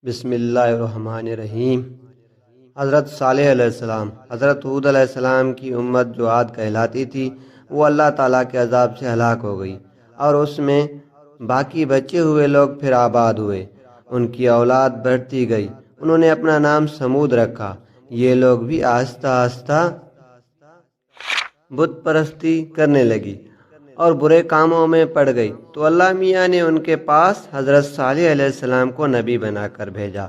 بسم اللہ الرحمن الرحیم۔ حضرت صالح علیہ السلام، حضرت ہود علیہ السلام کی امت جو عاد کہلاتی تھی وہ اللہ تعالیٰ کے عذاب سے ہلاک ہو گئی، اور اس میں باقی بچے ہوئے لوگ پھر آباد ہوئے۔ ان کی اولاد بڑھتی گئی، انہوں نے اپنا نام سمود رکھا۔ یہ لوگ بھی آہستہ آہستہ بت پرستی کرنے لگی اور برے کاموں میں پڑ گئی، تو اللہ میاں نے ان کے پاس حضرت صالح علیہ السلام کو نبی بنا کر بھیجا۔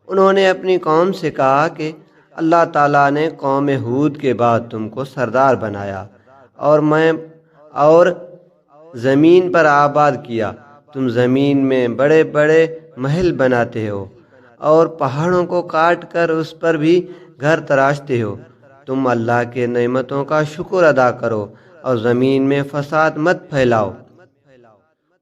انہوں نے اپنی قوم سے کہا کہ اللہ تعالیٰ نے قوم ہود کے بعد تم کو سردار بنایا اور زمین پر آباد کیا۔ تم زمین میں بڑے بڑے محل بناتے ہو اور پہاڑوں کو کاٹ کر اس پر بھی گھر تراشتے ہو۔ تم اللہ کے نعمتوں کا شکر ادا کرو اور زمین میں فساد مت پھیلاؤ۔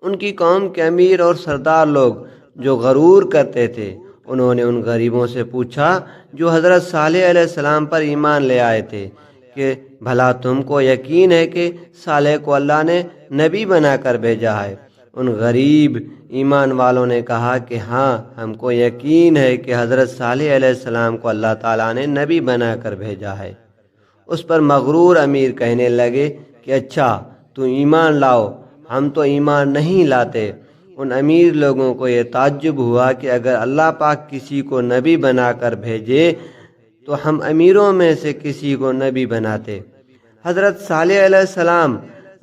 ان کی قوم کے امیر اور سردار لوگ جو غرور کرتے تھے، انہوں نے ان غریبوں سے پوچھا جو حضرت صالح علیہ السلام پر ایمان لے آئے تھے کہ بھلا تم کو یقین ہے کہ صالح کو اللہ نے نبی بنا کر بھیجا ہے؟ ان غریب ایمان والوں نے کہا کہ ہاں، ہم کو یقین ہے کہ حضرت صالح علیہ السلام کو اللہ تعالیٰ نے نبی بنا کر بھیجا ہے۔ اس پر مغرور امیر کہنے لگے کہ اچھا، تو ایمان لاؤ، ہم تو ایمان نہیں لاتے۔ ان امیر لوگوں کو یہ تعجب ہوا کہ اگر اللہ پاک کسی کو نبی بنا کر بھیجے تو ہم امیروں میں سے کسی کو نبی بناتے۔ حضرت صالح علیہ السلام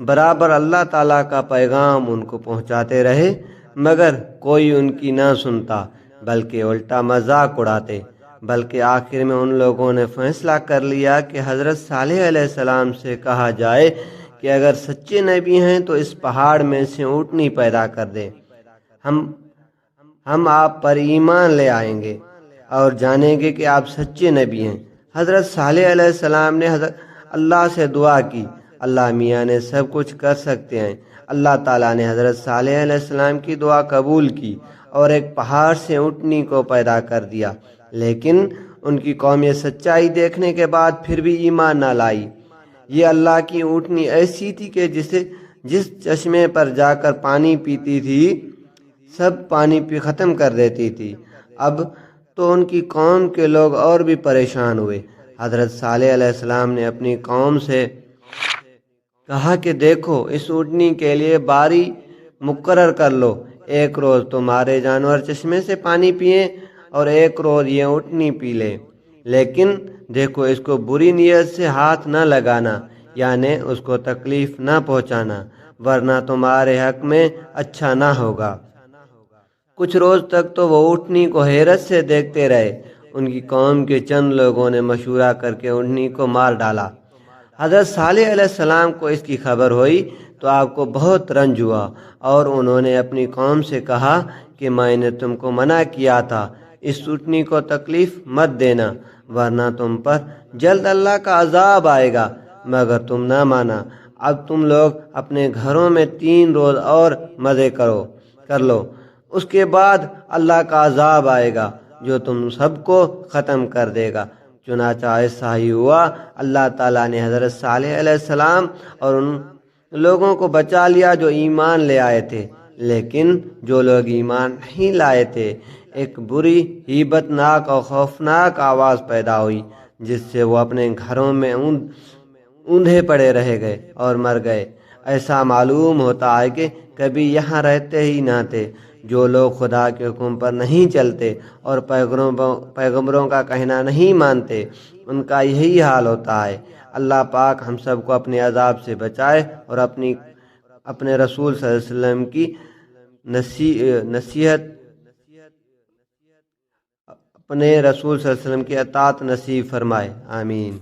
برابر اللہ تعالیٰ کا پیغام ان کو پہنچاتے رہے، مگر کوئی ان کی نہ سنتا، بلکہ الٹا مذاق اڑاتے۔ بلکہ آخر میں ان لوگوں نے فیصلہ کر لیا کہ حضرت صالح علیہ السلام سے کہا جائے کہ اگر سچے نبی ہیں تو اس پہاڑ میں سے اونٹنی پیدا کر دیں، ہم آپ پر ایمان لے آئیں گے اور جانیں گے کہ آپ سچے نبی ہیں۔ حضرت صالح علیہ السلام نے اللہ سے دعا کی۔ اللہ میاں نے سب کچھ کر سکتے ہیں۔ اللہ تعالیٰ نے حضرت صالح علیہ السلام کی دعا قبول کی اور ایک پہاڑ سے اونٹنی کو پیدا کر دیا، لیکن ان کی قوم یہ سچائی دیکھنے کے بعد پھر بھی ایمان نہ لائی۔ یہ اللہ کی اونٹنی ایسی تھی کہ جس چشمے پر جا کر پانی پیتی تھی سب پانی پی ختم کر دیتی تھی۔ اب تو ان کی قوم کے لوگ اور بھی پریشان ہوئے۔ حضرت صالح علیہ السلام نے اپنی قوم سے کہا کہ دیکھو، اس اونٹنی کے لیے باری مقرر کر لو، ایک روز تمہارے جانور چشمے سے پانی پئیں اور ایک روز یہ اونٹنی پی لے، لیکن دیکھو اس کو بری نیت سے ہاتھ نہ لگانا، یعنی اس کو تکلیف نہ پہنچانا، ورنہ تمہارے حق میں اچھا نہ ہوگا۔ کچھ روز تک تو وہ اونٹنی کو حیرت سے دیکھتے رہے۔ ان کی قوم کے چند لوگوں نے مشورہ کر کے اونٹنی کو مار ڈالا۔ حضرت صالح علیہ السلام کو اس کی خبر ہوئی تو آپ کو بہت رنج ہوا، اور انہوں نے اپنی قوم سے کہا کہ میں نے تم کو منع کیا تھا اس اونٹنی کو تکلیف مت دینا، ورنہ تم پر جلد اللہ کا عذاب آئے گا، مگر تم نہ مانا۔ اب تم لوگ اپنے گھروں میں 3 روز اور مزے کر لو، اس کے بعد اللہ کا عذاب آئے گا جو تم سب کو ختم کر دے گا۔ چنانچہ ایسا ہی ہوا۔ اللہ تعالیٰ نے حضرت صالح علیہ السلام اور ان لوگوں کو بچا لیا جو ایمان لے آئے تھے، لیکن جو لوگ ایمان نہیں لائے تھے، ایک بری ہیبت ناک اور خوفناک آواز پیدا ہوئی، جس سے وہ اپنے گھروں میں اوندھے پڑے رہ گئے اور مر گئے۔ ایسا معلوم ہوتا ہے کہ کبھی یہاں رہتے ہی نہ تھے۔ جو لوگ خدا کے حکم پر نہیں چلتے اور پیغمبروں کا کہنا نہیں مانتے، ان کا یہی حال ہوتا ہے۔ اللہ پاک ہم سب کو اپنے عذاب سے بچائے اور اپنے رسول صلی اللہ علیہ وسلم کی نصیحت، اپنے رسول صلی اللہ علیہ وسلم کی اطاعت نصیب فرمائے، آمین۔